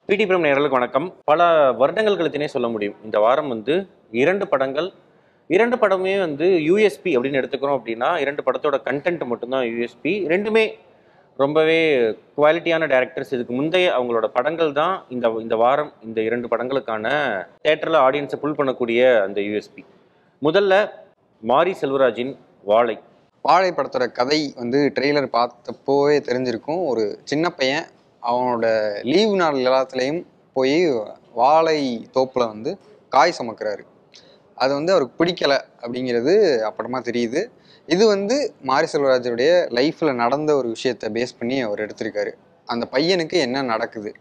பிடி பிரம் நேயர்களுக்கு வணக்கம். பல வருடங்கள் கழித்துனே சொல்ல முடியும். இந்த வாரம் இரண்டு படங்கள், இரண்டு படமே யூஎஸ்பி அப்படின்னு எடுத்துக்கிறோம் அப்படின்னா, இரண்டு படத்தோட கண்டென்ட் மட்டும்தான் யூஎஸ்பி. ரெண்டுமே ரொம்பவே குவாலிட்டியான டைரக்டர்ஸ். இதுக்கு முந்தைய அவங்களோட படங்கள் தான் இந்த இந்த வாரம் இந்த இரண்டு படங்களுக்கான தேட்டரில் ஆடியன்ஸை புல் பண்ணக்கூடிய அந்த யூஎஸ்பி. முதல்ல மாரி செல்வராஜின் வாழை. வாழை படத்தோட கதை ட்ரெய்லர் பார்த்தப்போவே தெரிஞ்சிருக்கும். ஒரு சின்ன பையன் அவனோட லீவு நாள் எல்லாத்துலேயும் போய் வாழை தோப்பில் காய் சுமக்கிறாரு. அது அவருக்கு பிடிக்கலை அப்படிங்கிறது அப்புறமா தெரியுது. இது மாரி செல்வராஜுடைய லைஃப்பில் நடந்த ஒரு விஷயத்தை பேஸ் பண்ணி அவர் எடுத்திருக்காரு. அந்த பையனுக்கு என்ன நடக்குது,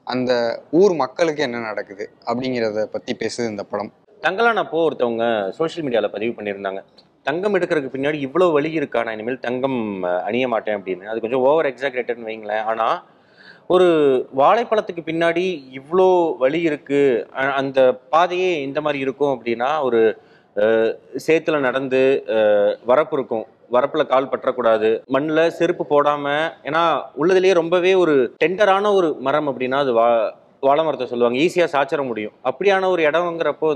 அந்த ஊர் மக்களுக்கு என்ன நடக்குது அப்படிங்கிறத பற்றி பேசுது இந்த படம். தங்கலானப்போ ஒருத்தவங்க சோஷியல் மீடியாவில் பதிவு பண்ணியிருந்தாங்க, தங்கம் எடுக்கிறதுக்கு பின்னாடி இவ்வளோ வலி இருக்கா, நான் இனிமேல் தங்கம் அணிய மாட்டேன் அப்படின்னு. அது கொஞ்சம் ஓவர் எக்ஸாக்ரேட்டட்னு வைங்களேன். ஆனால் ஒரு வாழைப்பழத்துக்கு பின்னாடி இவ்வளோ வலி இருக்கு, அந்த பாதையே இந்த மாதிரி இருக்கும் அப்படின்னா, ஒரு சேத்துல நடந்து வரப்பு இருக்கும், வரப்புல கால் பற்றக்கூடாது, மண்ணில் செருப்பு போடாம, ஏன்னா உள்ளதுலேயே ரொம்பவே ஒரு டெண்டரான ஒரு மரம் அப்படின்னா அது வாழை மரத்தை சொல்லுவாங்க, ஈஸியாக சாச்சிட முடியும். அப்படியான ஒரு இடம்ங்கிறப்போ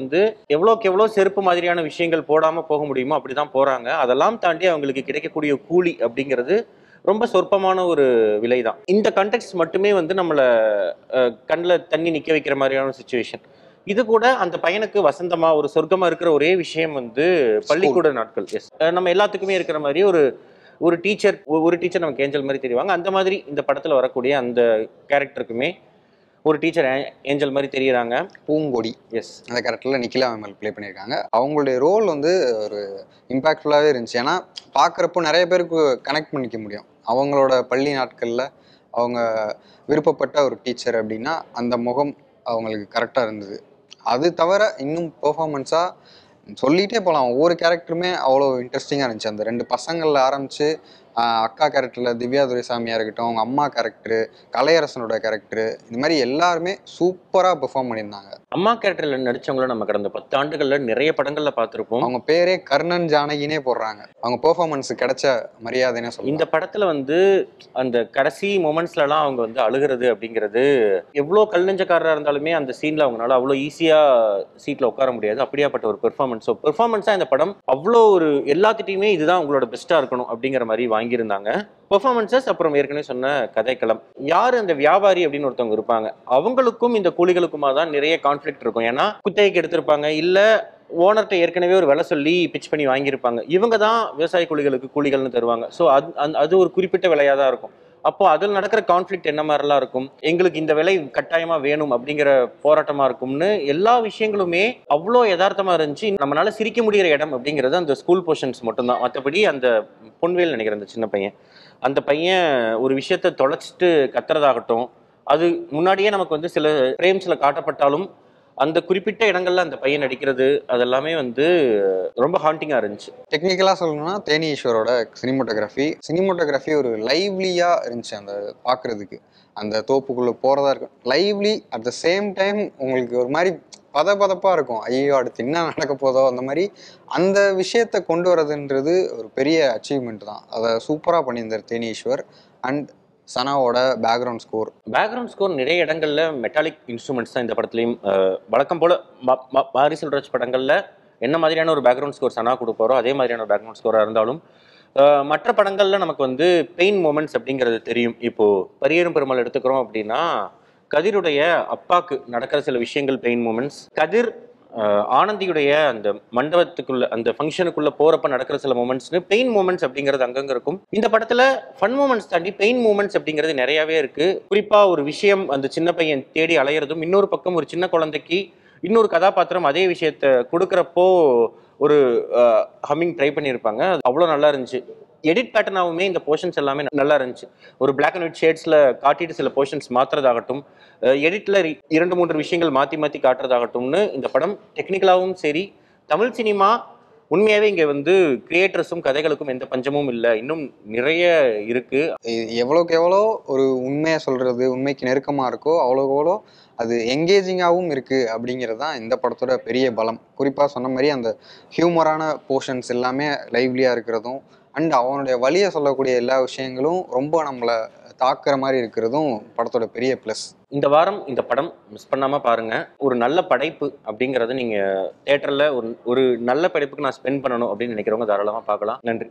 எவ்வளோக்கு எவ்வளோ செருப்பு மாதிரியான விஷயங்கள் போடாமல் போக முடியுமோ அப்படி தான் போகிறாங்க. அதெல்லாம் தாண்டி அவங்களுக்கு கிடைக்கக்கூடிய கூலி அப்படிங்கிறது ரொம்ப சொற்பமான ஒரு விலை தான். இந்த கண்டெக்ஸ்ட் மட்டுமே நம்மளை கண்ணில் தண்ணி நிற்க வைக்கிற மாதிரியான சுச்சுவேஷன். இது கூட அந்த பையனுக்கு வசந்தமா ஒரு சொர்க்கமா இருக்கிற ஒரே விஷயம் பள்ளிக்கூட நாட்கள். எஸ், நம்ம எல்லாத்துக்குமே இருக்கிற மாதிரி ஒரு டீச்சர் நமக்கு ஏஞ்சல் மாதிரி தெரிவாங்க. அந்த மாதிரி இந்த படத்தில் வரக்கூடிய அந்த கேரக்டருக்குமே ஒரு டீச்சர் ஏஞ்சல் மாதிரி தெரியுறாங்க. பூங்கொடி, எஸ், அந்த கேரக்டரில் நிக்கிலா விமல் ப்ளே பண்ணியிருக்காங்க. அவங்களுடைய ரோல் ஒரு இம்பேக்ட்ஃபுல்லாகவே இருந்துச்சு. ஏன்னா பார்க்குறப்போ நிறைய பேருக்கு கனெக்ட் பண்ணிக்க முடியும். அவங்களோட பள்ளி நாட்களில் அவங்க விருப்பப்பட்ட ஒரு டீச்சர் அப்படின்னா அந்த முகம் அவங்களுக்கு கரெக்டாக இருந்தது. அது தவிர இன்னும் பெர்ஃபார்மன்ஸாக சொல்லிகிட்டே போகலாம். ஒவ்வொரு கேரக்டருமே அவ்வளோ இன்ட்ரெஸ்டிங்காக இருந்துச்சு. அந்த ரெண்டு பசங்களில் ஆரம்பித்து அக்கா கேரக்டரில் திவ்யா துரைசாமியாக இருக்கட்டும், அவங்க அம்மா கேரக்டரு, கலையரசனோட கேரக்டரு, இந்த மாதிரி எல்லாருமே சூப்பராக பெர்ஃபார்ம் பண்ணியிருந்தாங்க. அம்மா கேரக்டரில் நடித்தவங்கள நம்ம கடந்த 10 ஆண்டுகளில் நிறைய படங்களில் பார்த்துருப்போம். அவங்க பேரே கர்ணன் ஜானகினே போடுறாங்க. அவங்க பெர்ஃபார்மன்ஸுக்கு கிடைச்ச மரியாதைன்னு சொல்லலாம். இந்த படத்தில் அந்த கடைசி மொமெண்ட்ஸ்லலாம் அவங்க அழுகிறது அப்படிங்கிறது, எவ்வளோ கல் நெஞ்சக்காரராக இருந்தாலுமே அந்த சீனில் அவங்களால அவ்வளோ ஈஸியாக சீட்டில் உட்கார முடியாது. அப்படியாப்பட்ட ஒரு பெர்ஃபார்மன்ஸ். ஸோ பெர்ஃபார்மன்ஸாக இந்த படம் அவ்வளோ ஒரு எல்லாத்திட்டையுமே இதுதான் உங்களோட பெஸ்ட்டாக இருக்கணும் அப்படிங்கிற மாதிரி வாங்கியிருந்தாங்க. பெர்ஃபார்மன்ஸஸ், அப்புறம் ஏற்கனவே சொன்ன கதைக்களம். யார் அந்த வியாபாரி அப்படின்னு ஒருத்தவங்க இருப்பாங்க, அவங்களுக்கும் இந்த கூலிகளுக்குமா தான் நிறைய கான்ஃப்ளிக்ட் இருக்கும். ஏன்னா குத்தகைக்கு எடுத்திருப்பாங்க, இல்லை ஓனர்கிட்ட ஏற்கனவே ஒரு விலை சொல்லி பிச் பண்ணி வாங்கியிருப்பாங்க. இவங்க தான் விவசாய கூலிகளுக்கு கூலிகள்னு தருவாங்க. ஸோ அது ஒரு குறிப்பிட்ட விலையாக தான் இருக்கும். அப்போ அதில் நடக்கிற கான்ஃப்ளிக்ட் என்ன மாதிரிலாம் இருக்கும், எங்களுக்கு இந்த விலை கட்டாயமாக வேணும் அப்படிங்கிற போராட்டமாக இருக்கும்னு எல்லா விஷயங்களுமே அவ்வளோ யதார்த்தமாக இருந்துச்சு. நம்மளால சிரிக்க முடிகிற இடம் அப்படிங்கிறது அந்த ஸ்கூல் போர்ஷன்ஸ் மட்டும்தான். மற்றபடி அந்த பொன்வேல் நினைக்கிற அந்த சின்ன பையன், அந்த பையன் ஒரு விஷயத்தை தொலைச்சிட்டு கத்துறதாகட்டும், அது முன்னாடியே நமக்கு சில ஃப்ரேம்ஸில் காட்டப்பட்டாலும் அந்த குறிப்பிட்ட இடங்கள்ல அந்த பையன் நடிக்கிறது அதெல்லாமே ரொம்ப ஹாண்டிங்காக இருந்துச்சு. டெக்னிக்கலாக சொல்லணும்னா தேனி ஈஸ்வரோட சினிமோட்டோகிராஃபி ஒரு லைவ்லியாக இருந்துச்சு. அந்த பார்க்குறதுக்கு அந்த தோப்புக்குள்ளே போகிறதா இருக்கும் lively. At the same time உங்களுக்கு ஒரு மாதிரி பதப்பதப்பாக இருக்கும். ஐயோ அடுத்து என்ன நடக்க போதோ, அந்த மாதிரி அந்த விஷயத்தை கொண்டு வரதுன்றது ஒரு பெரிய அச்சீவ்மெண்ட் தான். அதை சூப்பராக பண்ணியிருந்தார் தேனி ஈஸ்வர். அண்ட் சனாவோட பேக்ரவுண்ட் ஸ்கோர் நிறைய இடங்கள்ல மெட்டாலிக் இன்ஸ்ட்ருமெண்ட்ஸ் தான் இந்த படத்துலையும். வழக்கம் போல மாரி செல்வராஜ் படங்கள்ல என்ன மாதிரியான ஒரு பேக்ரவுண்ட் ஸ்கோர் சனா கொடுப்பாரோ அதே மாதிரியான பேக்ரவுண்ட் ஸ்கோராக இருந்தாலும், மற்ற படங்கள்ல நமக்கு பெயின் மூமெண்ட்ஸ் அப்படிங்கிறது தெரியும். இப்போ பரியேறும் பெருமாள் எடுத்துக்கிறோம் அப்படின்னா, கதிருடைய அப்பாக்கு நடக்கிற சில விஷயங்கள் பெயின் மூமெண்ட்ஸ். கதிர் ஆனந்தியுடைய அந்த மண்டபத்துக்குள்ள அந்த ஃபங்க்ஷனுக்குள்ள போறப்ப நடக்கிற சில மூமெண்ட்ஸ்னு பெயின் மூமெண்ட்ஸ் அப்படிங்கிறது அங்கங்க இருக்கும். இந்த படத்துல ஃபன் மூமெண்ட்ஸ் தாண்டி பெயின் மூமெண்ட்ஸ் அப்படிங்கிறது நிறையவே இருக்கு. குறிப்பா ஒரு விஷயம் அந்த சின்ன பையன் தேடி அலையிறதும், இன்னொரு பக்கம் ஒரு சின்ன குழந்தைக்கு இன்னொரு கதாபாத்திரம் அதே விஷயத்த கொடுக்குறப்போ ஒரு ஹம்மிங் ட்ரை பண்ணியிருப்பாங்க. அது அவ்வளோ நல்லா இருந்துச்சு. எடிட் பேட்டர்னாவுமே இந்த போர்ஷன்ஸ் எல்லாமே நல்லா இருந்துச்சு. ஒரு பிளாக் அண்ட் ஒயிட் ஷேட்ஸில் காட்டிட்டு சில போர்ஷன்ஸ் மாற்றுறதாகட்டும், எடிட்டில் 2-3 விஷயங்கள் மாற்றி மாற்றி காட்டுறதாகட்டும்னு இந்த படம் டெக்னிக்கலாகவும் சரி, தமிழ் சினிமா உண்மையாகவே இங்கே கிரியேட்டர்ஸும் கதைகளுக்கும் எந்த பஞ்சமும் இல்லை, இன்னும் நிறைய இருக்குது. எவ்வளோக்கு எவ்வளோ ஒரு உண்மையை சொல்கிறது, உண்மைக்கு நெருக்கமாக இருக்கோ அவ்வளோக்கு எவ்வளோ அது எங்கேஜிங்காகவும் இருக்குது அப்படிங்கிறது தான் இந்த படத்தோட பெரிய பலம். குறிப்பாக சொன்ன மாதிரி அந்த ஹியூமரான போர்ஷன்ஸ் எல்லாமே லைவ்லியாக இருக்கிறதும், அண்ட் அவனுடைய வழியை சொல்லக்கூடிய எல்லா விஷயங்களும் ரொம்ப நம்மளை தாக்குற மாதிரி இருக்கிறதும் படத்தோட பெரிய ப்ளஸ். இந்த வாரம் இந்த படம் மிஸ் பண்ணாம பாருங்க. ஒரு நல்ல படைப்பு அப்படிங்கறது நீங்க தியேட்டர்ல ஒரு ஒரு நல்ல படைப்புக்கு நான் ஸ்பெண்ட் பண்ணணும் அப்படின்னு நினைக்கிறவங்க தாராளமா பார்க்கலாம். நன்றி.